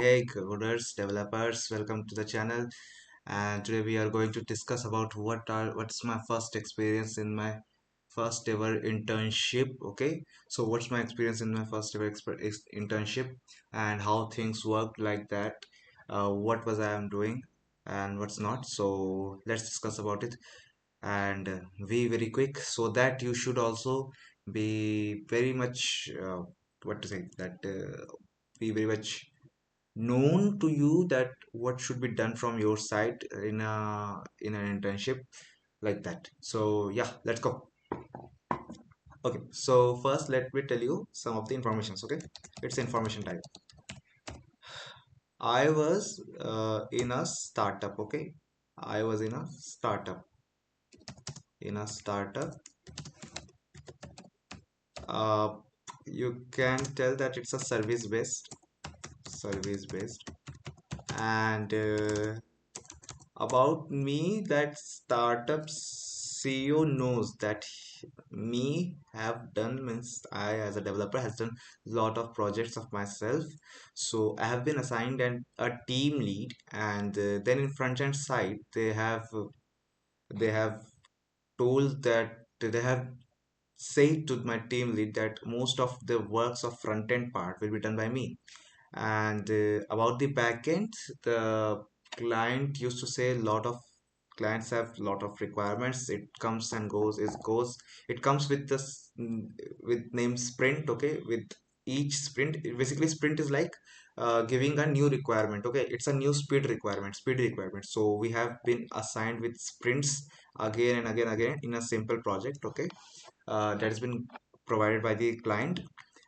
Hey coders, developers, welcome to the channel. And today we are going to discuss about what's my first experience in my first ever internship. Okay, so what's my experience in my first ever internship and how things worked like that. What was I am doing and what's not. So let's discuss about it and be very quick so that you should also be very much what to say that be very much known to you that what should be done from your side in an internship like that. So yeah, let's go. Okay, so first let me tell you some of the informations. Okay, it's information type. I was in a startup. Okay, I was in a startup. uh, you can tell that it's a service based and about me, that startup CEO knows that me have done, means I as a developer has done lot of projects of myself. So I have been assigned a team lead, and then in front end side they have told that they have said to my team lead that most of the works of front end part will be done by me. And about the backend, the client used to say a lot of clients have a lot of requirements. It comes and goes. It comes with with name sprint. Okay, with each sprint, basically sprint is like giving a new requirement. Okay, it's a new speed requirement. So we have been assigned with sprints again and again in a simple project. Okay, that has been provided by the client.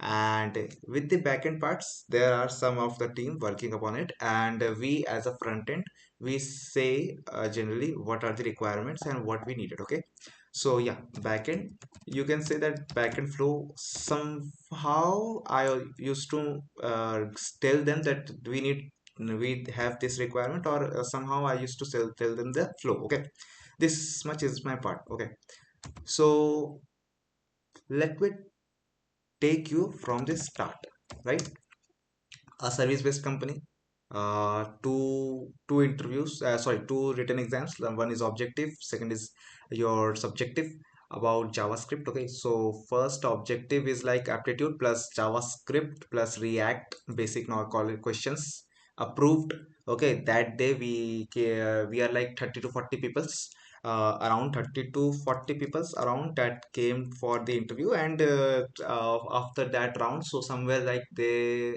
And with the backend parts, there are some of the team working upon it, and we as a front end, we say generally what are the requirements and what we needed. Okay, so yeah, backend, you can say that backend flow, somehow I used to tell them that we have this requirement, or somehow I used to tell them the flow. Okay, this much is my part. Okay, so let me take you from the start, right? A service based company, two interviews, sorry, two written exams. One is objective, second is your subjective about JavaScript. Okay, so first objective is like aptitude plus JavaScript plus React basic now call it questions approved. Okay, that day we are like 30 to 40 people, around 30 to 40 peoples around that came for the interview. And after that round, so somewhere like they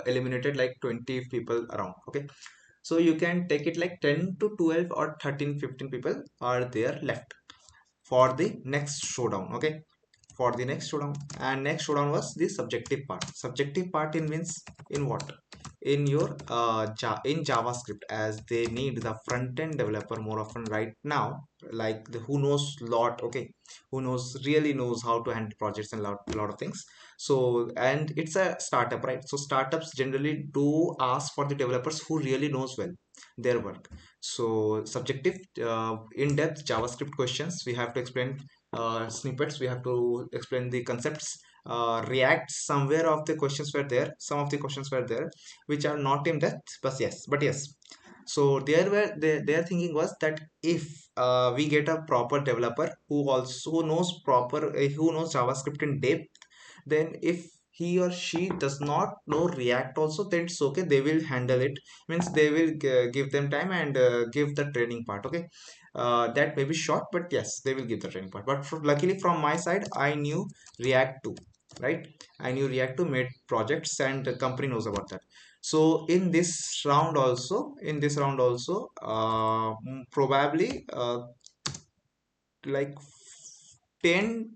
eliminated like 20 people around. Okay, so you can take it like 10 to 12 or 13 15 people are there left for the next showdown. Okay, for the next showdown. And next showdown was the subjective part in means in what, in your in JavaScript, as they need the front end developer more often right now, like who knows lot. Okay, who knows, really knows how to handle projects and lot of things. So, and it's a startup, right? So startups generally do ask for the developers who really knows well their work. So subjective, in-depth JavaScript questions, we have to explain snippets, we have to explain the concepts. React, somewhere of the questions were there, some of the questions were there which are not in depth, but yes. So their thinking was that if we get a proper developer who also knows who knows JavaScript in depth, then if he or she does not know React also, then it's okay, they will handle it. Means they will give them time and give the training part. Okay, that may be short, but yes, they will give the training part. But luckily from my side, I knew React too, right? I knew React to made projects, and the company knows about that. So in this round also, probably like 10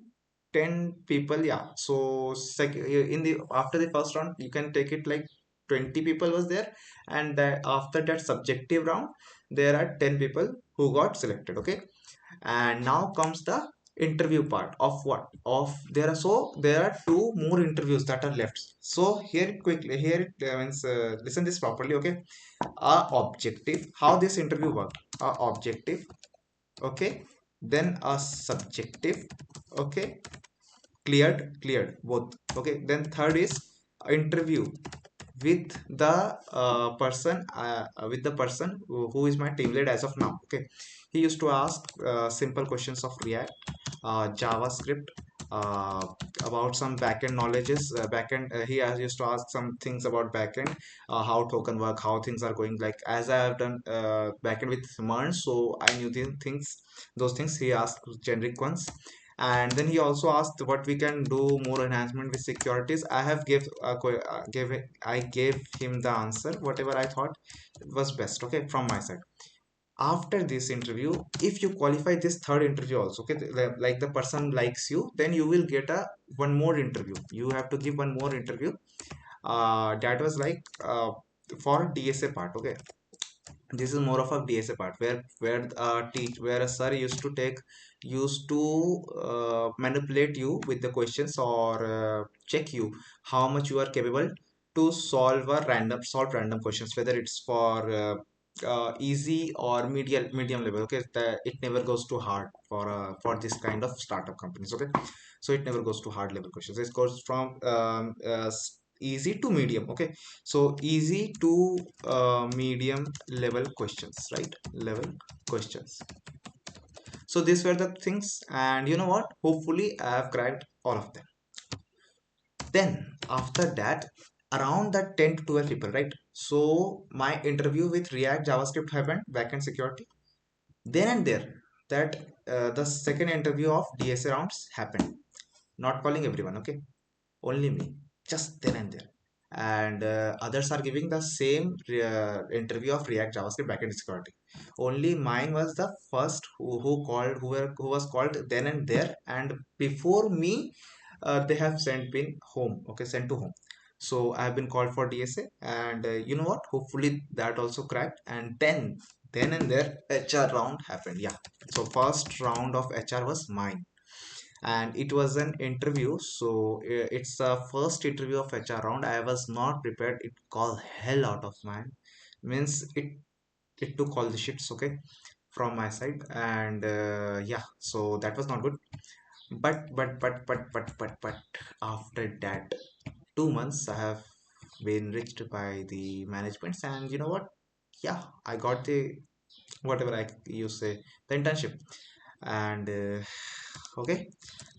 10 people, yeah. So in the after the first round, you can take it like 20 people was there. And after that subjective round, there are 10 people who got selected. Okay, and now comes the interview part of what of there are two more interviews that are left. So here quickly, here it means listen this properly. Okay, objective, how this interview worked. Objective, okay, then a subjective, okay, cleared both. Okay, then third is interview, with the person who is my team lead as of now. Okay, he used to ask simple questions of React, JavaScript, uh, about some backend knowledges. Backend, used to ask some things about backend, how token work, how things are going. Like as I have done backend with Merge, so I knew the things, those things. He asked generic ones, and then he also asked what we can do more enhancement with securities. I have I gave him the answer whatever I thought was best, okay, from my side. After this interview, if you qualify this third interview also, okay, like the person likes you, then you will get a one more interview. You have to give one more interview. That was like for DSA part, okay. This is more of a DSA part where a sir used to manipulate you with the questions, or check you how much you are capable to solve random questions, whether it's for easy or medium level. Okay, it never goes too hard for this kind of startup companies. Okay, so it never goes to hard level questions. It goes from easy to medium. Okay, so easy to medium level questions, right? Level questions. So these were the things, and you know what? Hopefully, I have cracked all of them. Then after that, around that 10 to 12 people, right? So my interview with React JavaScript happened, backend security. Then and there, that the second interview of DSA rounds happened. Not calling everyone, okay? Only me, just then and there. And others are giving the same interview of React JavaScript backend security. Only mine was the first who was called then and there, and before me, they have sent to home. So I have been called for DSA, and you know what? Hopefully that also cracked. And then and there, HR round happened. Yeah. So first round of HR was mine, and it was an interview. So it's the first interview of HR round. I was not prepared. It called hell out of mine. Means it took all the shits, okay, from my side, and yeah, so that was not good. But after that 2 months, I have been reached by the managements, and you know what? Yeah, I got the whatever I you say the internship, and okay,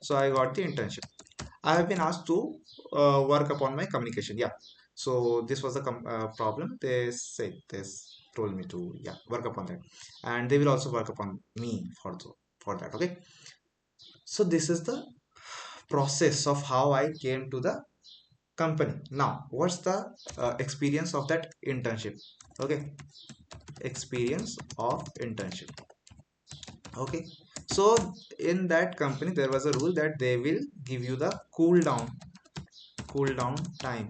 so I got the internship. I have been asked to work upon my communication. Yeah. So this was the problem. They said this told me to, yeah, work upon that, and they will also work upon me for that. Okay. So this is the process of how I came to the company. Now, what's the experience of that internship? Okay, experience of internship. Okay. So in that company, there was a rule that they will give you the cool down time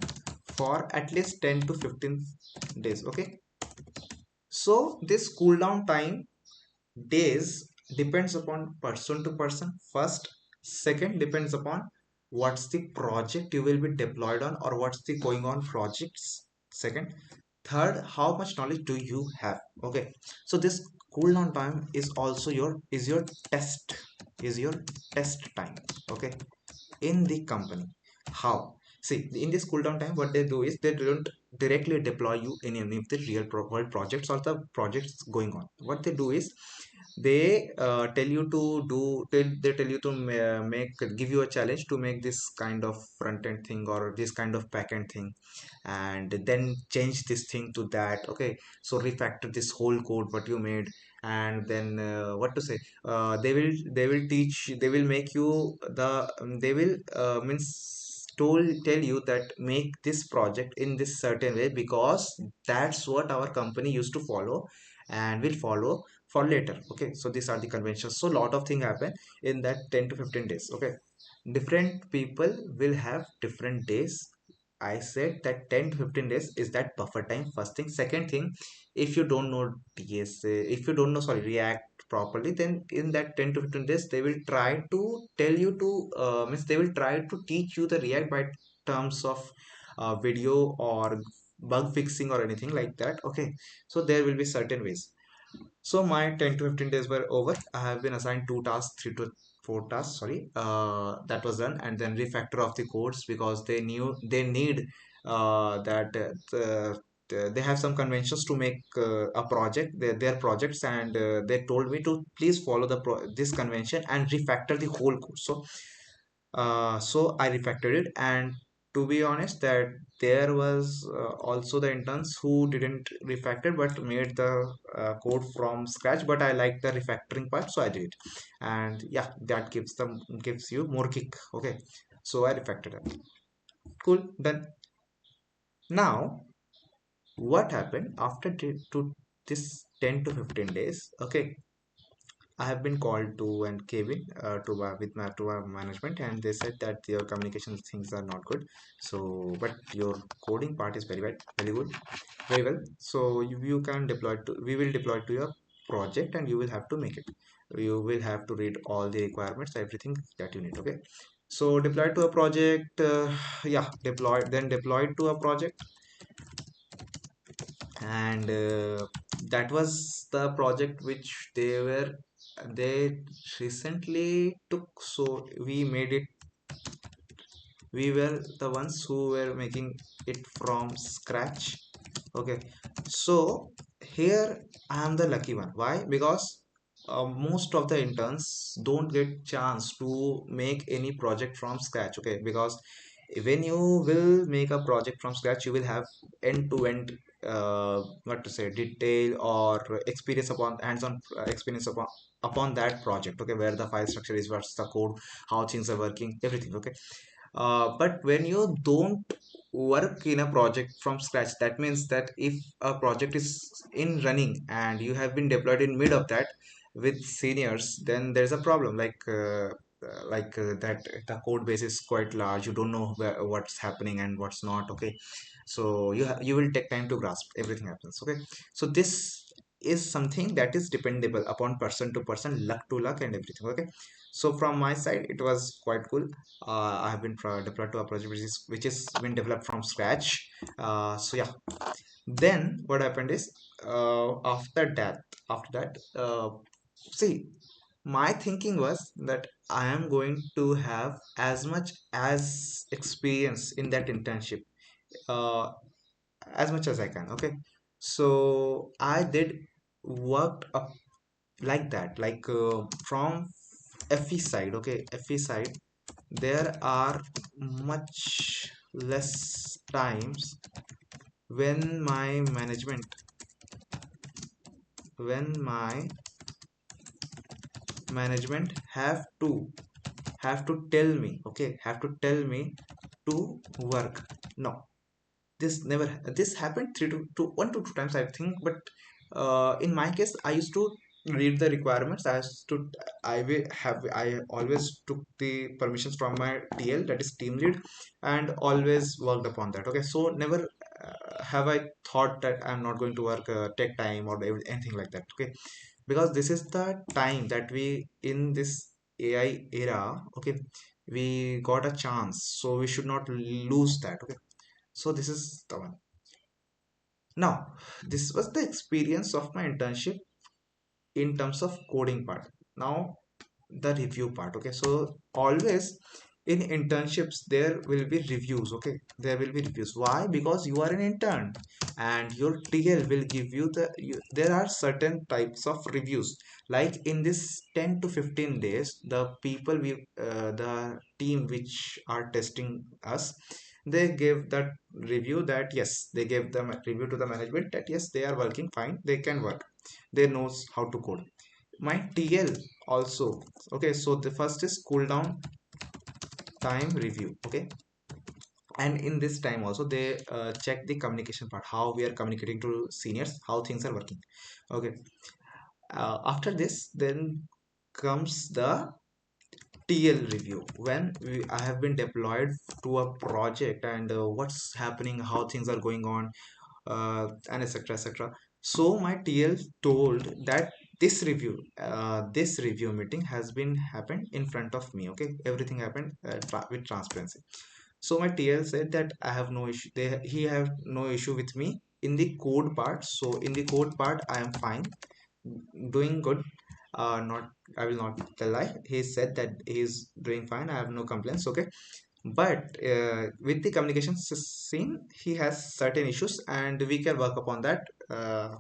for at least 10 to 15 days. Okay, so this cool down time days depends upon person to person. First, second depends upon what's the project you will be deployed on, or what's the going on projects. Second, third, how much knowledge do you have. Okay, so this cool down time is also your test is your test time. Okay, in the company. How? See, in this cool down time, what they do is they don't directly deploy you in any of the real world projects or the projects going on. What they do is they tell you to they tell you to give you a challenge to make this kind of front end thing or this kind of back end thing, and then change this thing to that. Okay, so refactor this whole code what you made, and then what to say, they will teach, they will make you the they will tell you that make this project in this certain way, because that's what our company used to follow and will follow for later. Okay, so these are the conventions. So lot of things happen in that 10 to 15 days. Okay, different people will have different days. I said that 10 to 15 days is that buffer time. First thing. Second thing, if you don't know if you don't know, sorry, React properly, then in that 10 to 15 days, they will try to tell you to, means they will try to teach you the React by terms of video or bug fixing or anything like that. Okay, so there will be certain ways. So my 10 to 15 days were over. I have been assigned two tasks, three to four tasks, sorry. That was done, and then refactor of the codes, because they need that they have some conventions to make a project, their projects, and they told me to please follow this convention and refactor the whole code. So I refactored it, and to be honest, that there was also the interns who didn't refactor but made the code from scratch. But I like the refactoring part, so I did it. And yeah, that gives you more kick. Okay, so I refactored it. Cool, done. Now, what happened after to this 10 to 15 days? Okay, I have been called to and Kevin to our management, and they said that your communication things are not good. So, but your coding part is very good, very well. So you can deploy to we will deploy to your project, and you will have to make it. You will have to read all the requirements, everything that you need. Okay. So deployed to a project, yeah, deployed to a project, and that was the project which they recently took. So we were the ones who were making it from scratch. Okay, so here I am the lucky one. Why? Because most of the interns don't get chance to make any project from scratch. Okay, because when you will make a project from scratch, you will have end to end what to say detail or experience upon hands-on experience upon that project. Okay, where the file structure is, what's the code, how things are working, everything. Okay, but when you don't work in a project from scratch, that means that if a project is in running and you have been deployed in mid of that with seniors, then there's a problem that the code base is quite large. You don't know what's happening and what's not. Okay, so you will take time to grasp everything happens. Okay, so this is something that is dependable upon person to person, luck to luck, and everything. Okay, so from my side it was quite cool. I have been deployed to a project which is been developed from scratch. So yeah, then what happened is after that, see, my thinking was that I am going to have as much as experience in that internship, uh, as much as I can. Okay, so I did worked up like that, from FE side. Okay, FE side, there are much less times when my management have to tell me. Okay, have to tell me to work. No, this happened one to two times, I think. But in my case, I used to read the requirements. I always took the permissions from my TL, that is team lead, and always worked upon that. Okay, so never have I thought that I'm not going to work take time or anything like that. Okay, because this is the time that we in this AI era. Okay, we got a chance, so we should not lose that. Okay, so this is the one. Now, this was the experience of my internship in terms of coding part. Now, the review part. Okay, so always in internships there will be reviews. Okay, there will be reviews. Why? Because you are an intern and your TL will give you there are certain types of reviews. Like in this 10 to 15 days, the team which are testing us, they gave that review that yes, they gave them a review to the management that yes, they are working fine, they can work, they knows how to code. My TL also. Okay, so the first is cooldown time review. Okay, and in this time also they check the communication part, how we are communicating to seniors, how things are working. Okay, after this then comes the TL review, when I have been deployed to a project, and what's happening, how things are going on, and etc etc. So my TL told that this review meeting has been happened in front of me. Okay, everything happened with transparency. So my TL said that I have no issue, he have no issue with me in the code part. So in the code part I am fine, doing good. Not, I will not tell lie, he said that he is doing fine, I have no complaints. Okay, But with the communication scene, he has certain issues and we can work upon that.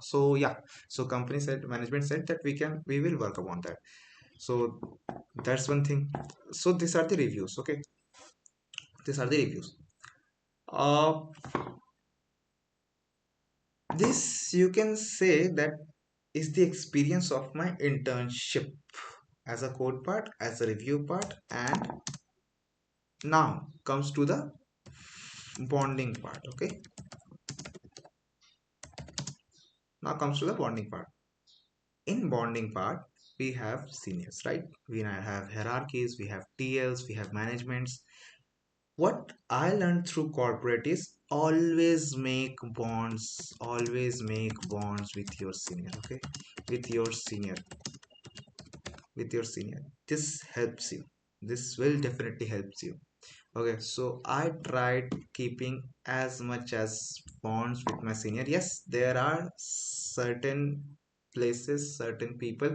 So yeah, so company said, management said that we will work upon that. So that's one thing. So these are the reviews. Okay, these are the reviews. uh this, you can say, that is the experience of my internship, as a code part, as a review part, and now comes to the bonding part. Okay, now comes to the bonding part. In bonding part, we have seniors, right? We now have hierarchies, we have TLs, we have managements. What I learned through corporate is always make bonds with your senior. Okay, with your senior, with your senior. This helps you. This will definitely helps you. Okay, so I tried keeping as much as bonds with my senior. Yes, there are certain places, certain people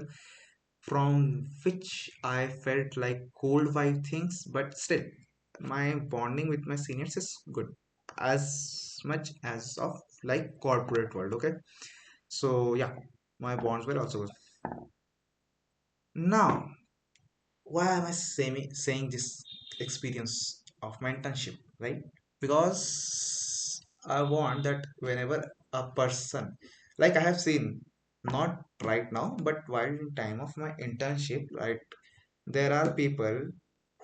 from which I felt like cold vibe things, but still, my bonding with my seniors is good, as much as of like corporate world. Okay, so yeah, my bonds were also good. Now, why am I saying this experience of my internship, right? Because I want that whenever a person, like I have seen, not right now, but while in time of my internship, right, there are people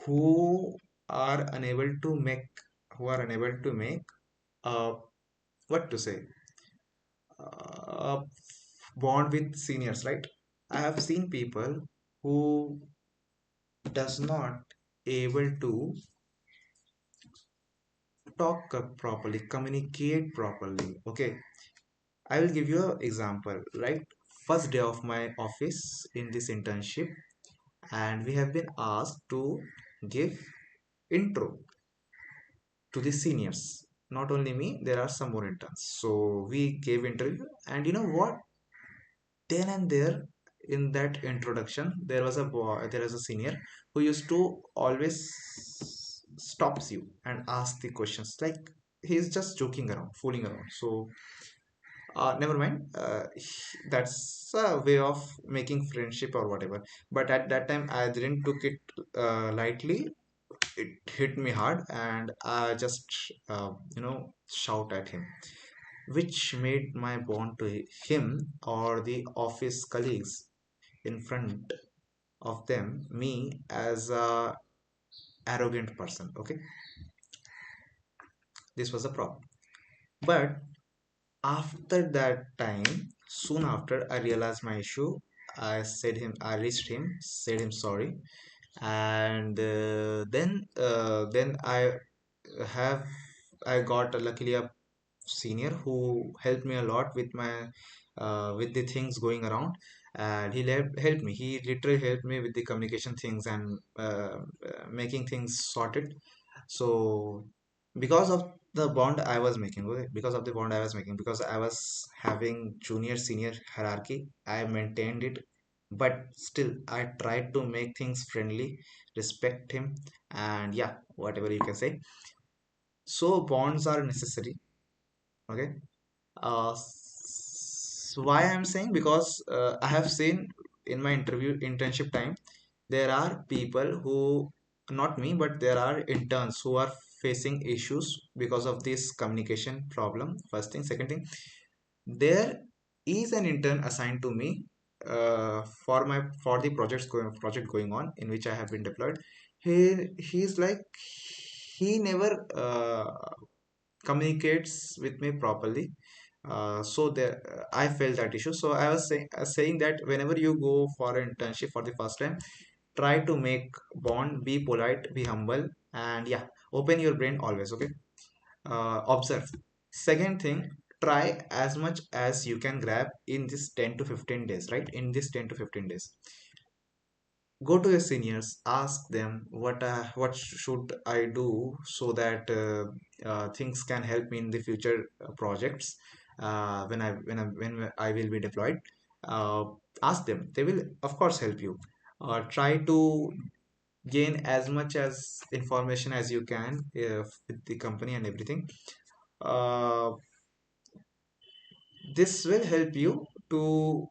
who are unable to make, who are unable to make, uh, what to say, uh, bond with seniors, right? I have seen people who does not able to talk properly, communicate properly. Okay, I will give you an example. Right, first day of my office in this internship, and we have been asked to give intro to the seniors. Not only me, there are some more interns, so we gave interview. And you know what, then and there, in that introduction, there was a boy, there was a senior who used to always stops you and ask the questions, like he's just joking around, fooling around. So never mind, that's a way of making friendship or whatever. But at that time I didn't took it lightly. It hit me hard, and I just shout at him, which made my bond to him or the office colleagues in front of them me as a arrogant person. Okay, this was a problem. But after that time, soon after, I realized my issue. I reached him, said him sorry, and then have I got luckily a senior who helped me a lot with my with the things going around, and helped me. He literally helped me with the communication things and making things sorted. So because of the bond I was making, okay, because of the bond I was making, because I was having junior senior hierarchy, I maintained it. But still, I tried to make things friendly, respect him, and yeah, whatever you can say. So bonds are necessary. Okay. Why I'm saying, because I have seen in my interview internship time, there are people who, not me, but there are interns who are facing issues because of this communication problem. First thing, second thing, there is an intern assigned to me for the project going on in which I have been deployed. He's like, he never communicates with me properly. So there, I felt that issue. So I was saying that whenever you go for an internship for the first time, try to make bond, be polite, be humble, and yeah, open your brain always. Okay, observe. Second thing, try as much as you can grab in this 10 to 15 days. Right, in this 10 to 15 days, go to your seniors, ask them what should I do so that things can help me in the future projects, when I will be deployed. uh, Ask them, they will of course help you. Try to gain as much as information as you can with the company and everything. uh, this will help you to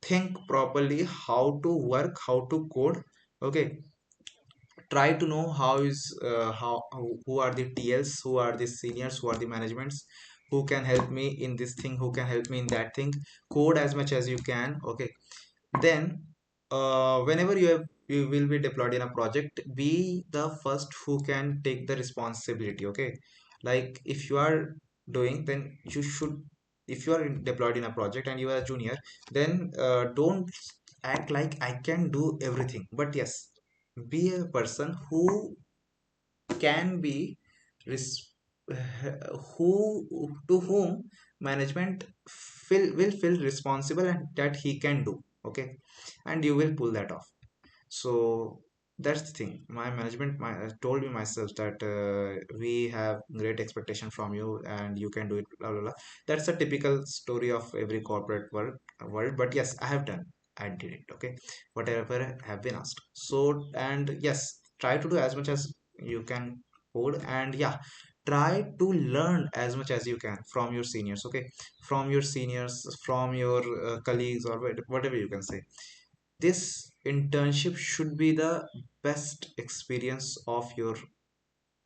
think properly how to work, how to code. Okay, try to know how is who are the TLs, who are the seniors, who are the managements, who can help me in this thing, who can help me in that thing. Code as much as you can. Okay, then whenever you will be deployed in a project, be the first who can take the responsibility. Okay, like if you are doing, then you should, if you are deployed in a project and you are a junior, then don't act like I can do everything, but yes, be a person who can be res- who, to whom management will feel responsible and that he can do. Okay, and you will pull that off. So that's the thing. My management told me myself that we have great expectation from you and you can do it, blah blah blah. That's a typical story of every corporate world. But yes, I have done, I did it. Okay, whatever have been asked. So, and yes, try to do as much as you can code, and yeah, try to learn as much as you can from your seniors. Okay, from your seniors, from your colleagues, or whatever you can say. This internship should be the best experience of your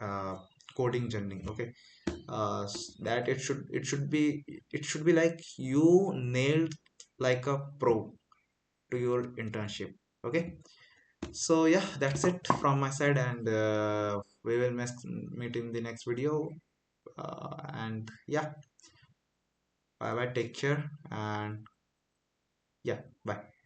uh, coding journey. Okay, that it should be like you nailed like a pro to your internship. Okay, so yeah, that's it from my side, and we will meet in the next video. And yeah, bye bye, take care, and yeah, bye.